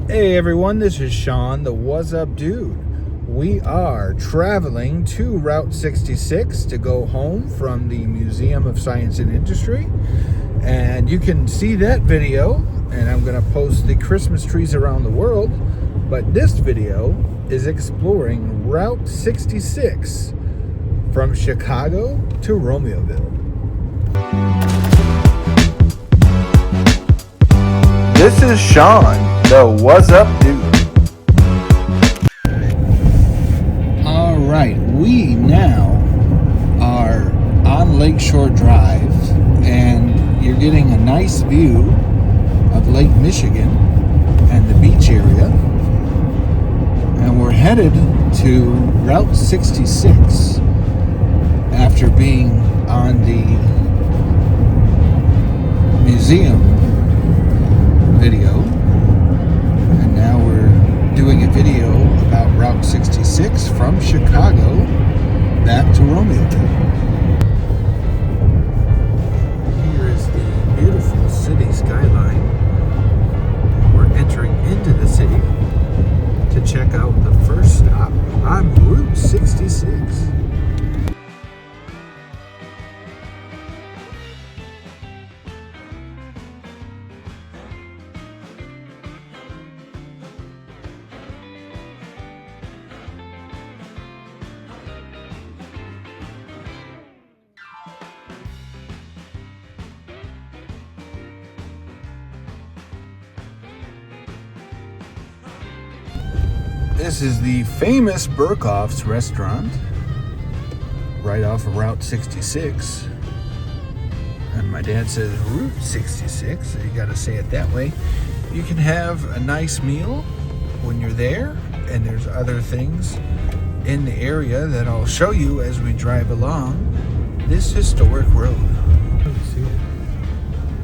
Hey everyone, this is Sean, the What's Up Dude. We are traveling to Route 66 to go home from the Museum of Science and Industry. And you can see that video, and I'm going to post the Christmas trees around the world. But this video is exploring Route 66 from Chicago to Romeoville. This is Sean, the What's Up Dude. Alright, we now are on Lakeshore Drive, and you're getting a nice view of Lake Michigan and the beach area. And we're headed to Route 66 after being on the museum video, and now we're doing a video about Route 66 from Chicago back to Romeoville. Here is the beautiful city skyline. We're entering into the city to check out the first stop on Route 66. This is the famous Burkhoff's restaurant, right off of Route 66. And my dad says Route 66, so you gotta say it that way. You can have a nice meal when you're there, and there's other things in the area that I'll show you as we drive along this historic road.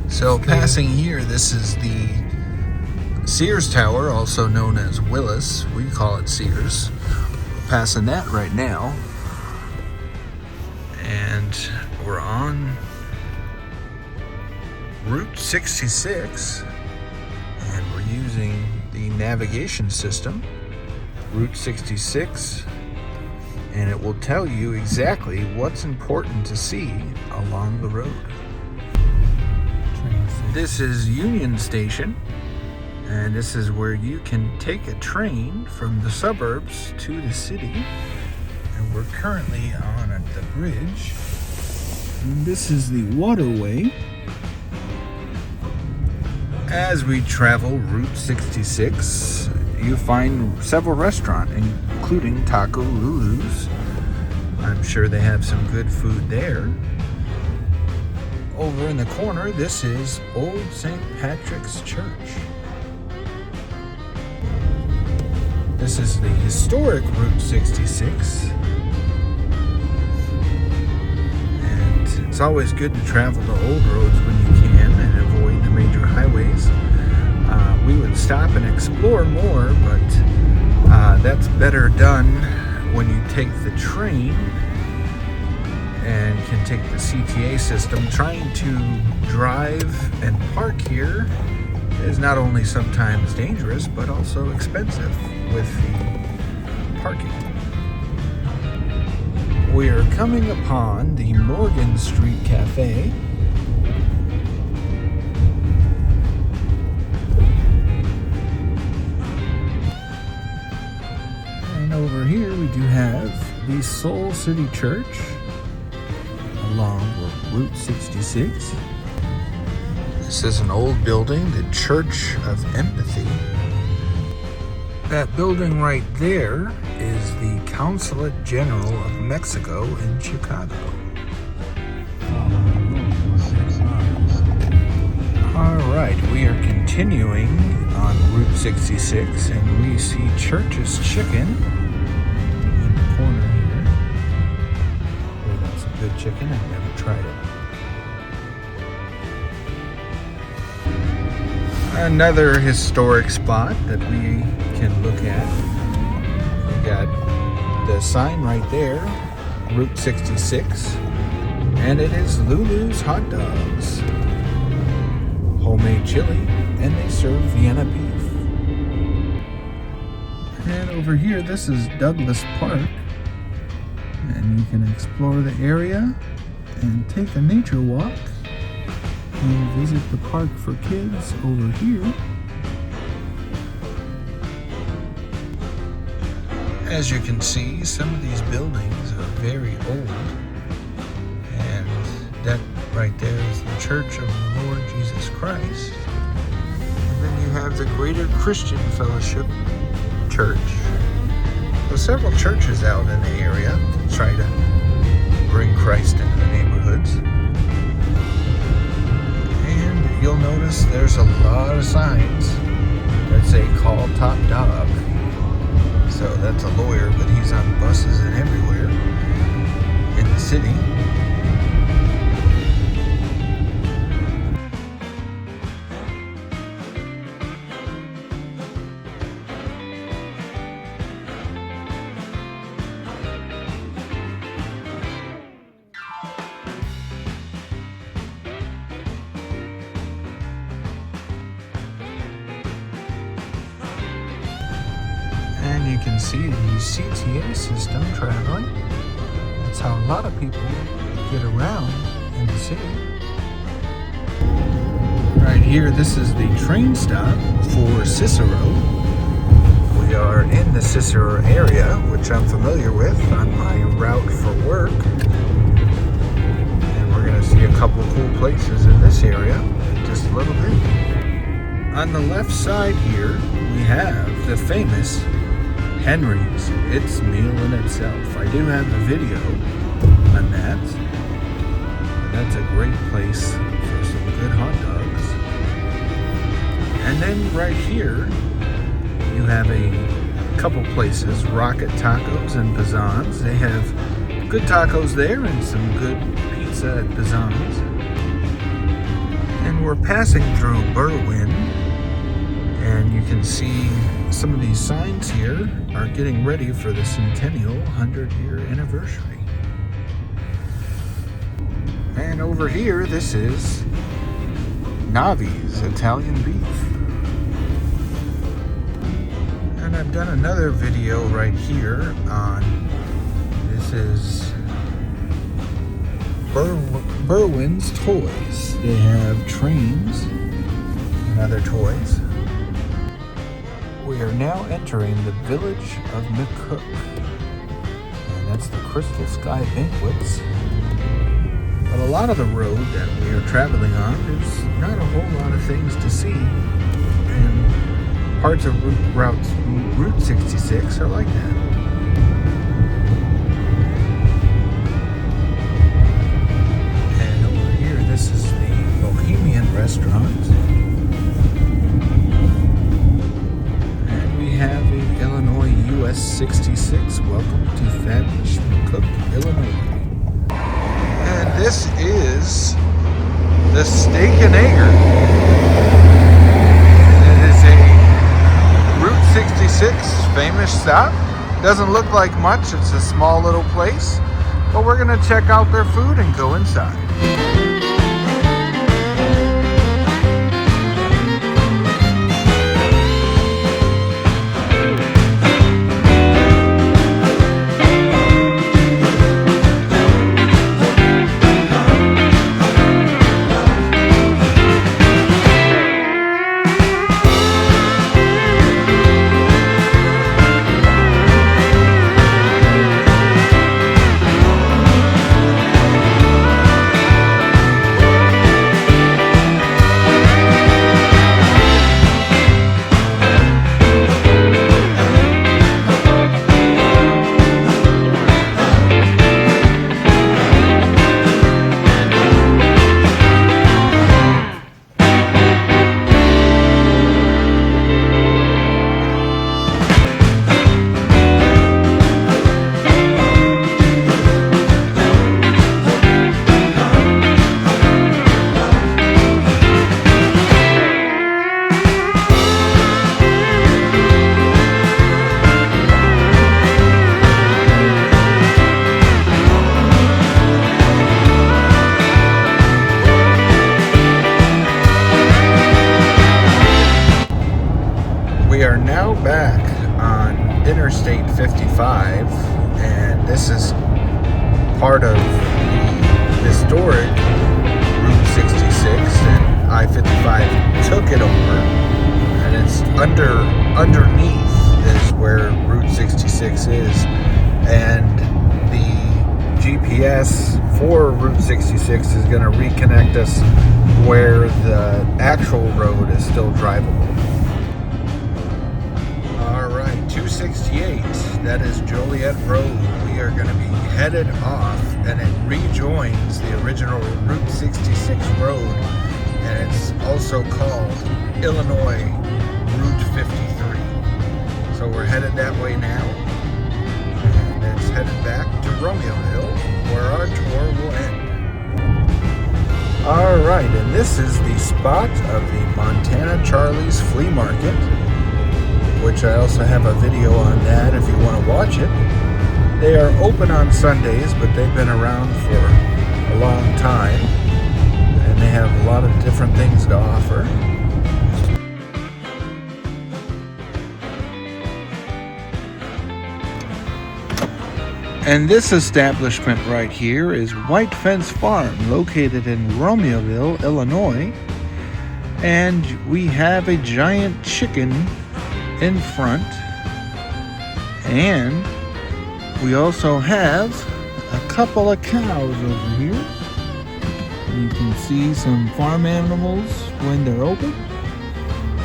So passing here, this is the Sears Tower, also known as Willis. We call it Sears. Passing that right now. And we're on Route 66. And we're using the navigation system, Route 66. And it will tell you exactly what's important to see along the road. This is Union Station. And this is where you can take a train from the suburbs to the city. And we're currently on the bridge. And this is the waterway. As we travel Route 66, you find several restaurants, including Taco Lulu's. I'm sure they have some good food there. Over in the corner, this is Old St. Patrick's Church. This is the historic Route 66. And it's always good to travel the old roads when you can and avoid the major highways. We would stop and explore more, but that's better done when you take the train and can take the CTA system. Trying to drive and park here is not only sometimes dangerous, but also expensive with the parking. We are coming upon the Morgan Street Cafe. And over here we do have the Soul City Church along Route 66. This is an old building, the Church of Empathy. That building right there is the Consulate General of Mexico in Chicago. Alright, we are continuing on Route 66, and we see Church's Chicken in the corner here. Oh, that's a good chicken. I've never tried it. Another historic spot that we can look at. We got the sign right there, Route 66, and it is Lulu's Hot Dogs. Homemade chili, and they serve Vienna beef. over here, this is Douglas Park, and you can explore the area and take a nature walk and visit the park for kids over here. As you can see, some of these buildings are very old, and that right there is the Church of the Lord Jesus Christ. And then you have the Greater Christian Fellowship Church. There's several churches out in the area to try to bring Christ into the neighborhoods. And you'll notice there's a lot of signs that say "Call Top Dog." So that's a lawyer, but he's on buses and everywhere in the city. And you can see the CTA system traveling. That's how a lot of people get around in the city. Right here, this is the train stop for Cicero. We are in the Cicero area, which I'm familiar with on my route for work. And we're going to see a couple cool places in this area in just a little bit. On the left side here, we have the famous Henry's. It's a meal in itself. I do have a video on that. That's a great place for some good hot dogs. And then right here, you have a couple places, Rocket Tacos and Pizzans. They have good tacos there and some good pizza at Pizzans. And we're passing through Berwyn, and you can see some of these signs here are getting ready for the centennial 100-year anniversary. And over here, this is Navi's Italian beef. And I've done another video right here on, this is Berwyn's Toys. They have trains and other toys. We are now entering the village of McCook, and that's the Crystal Sky Banquets. But a lot of the road that we are traveling on, there's not a whole lot of things to see, and parts of Route 66 are like that. And over here, this is the Bohemian Restaurant. We have a Illinois US 66. Welcome to fabulous McCook, Illinois. And this is the Steak and Egger. It is a Route 66 famous stop. Doesn't look like much. It's a small little place. But we're going to check out their food and go inside. We are now back on Interstate 55, and this is part of the historic Route 66, and I-55 took it over, and it's underneath is where Route 66 is, and the GPS for Route 66 is going to reconnect us where the actual road is still drivable. Alright, 268, that is Joliet Road. We are going to be headed off, and it rejoins the original Route 66 road, and it's also called Illinois Route 53. So we're headed that way now, and it's headed back to Romeoville, where our tour will end. Alright, and this is the spot of the Montana Charlie's Flea Market, which I also have a video on that if you want to watch it. They are open on Sundays, but they've been around for a long time, and they have a lot of different things to offer. And this establishment right here is White Fence Farm, located in Romeoville, Illinois. And we have a giant chicken in front. And we also have a couple of cows over here. You can see some farm animals when they're open.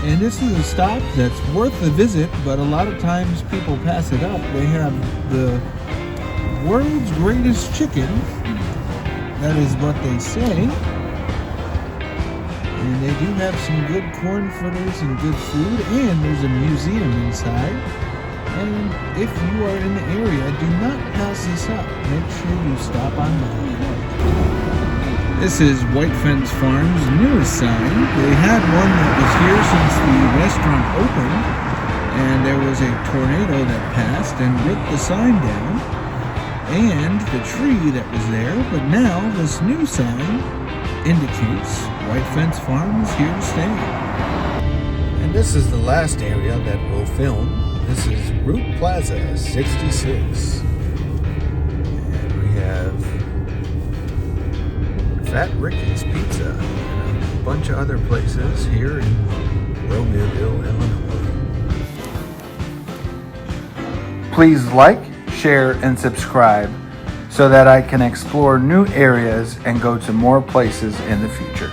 And this is a stop that's worth a visit, but a lot of times people pass it up. They have the world's greatest chicken, that is what they say, and they do have some good corn fritters and good food, and there's a museum inside. And if you are in the area, do not pass this up. Make sure you stop on by. This is White Fence Farm's newest sign. They had one that was here since the restaurant opened, and there was a tornado that passed and ripped the sign down and the tree that was there, but now this new sign indicates White Fence Farm is here to stay. And this is the last area that we'll film. This is Route Plaza 66. And we have Fat Ricky's Pizza and a bunch of other places here in Romeoville, Illinois. Please like, share, and subscribe so that I can explore new areas and go to more places in the future.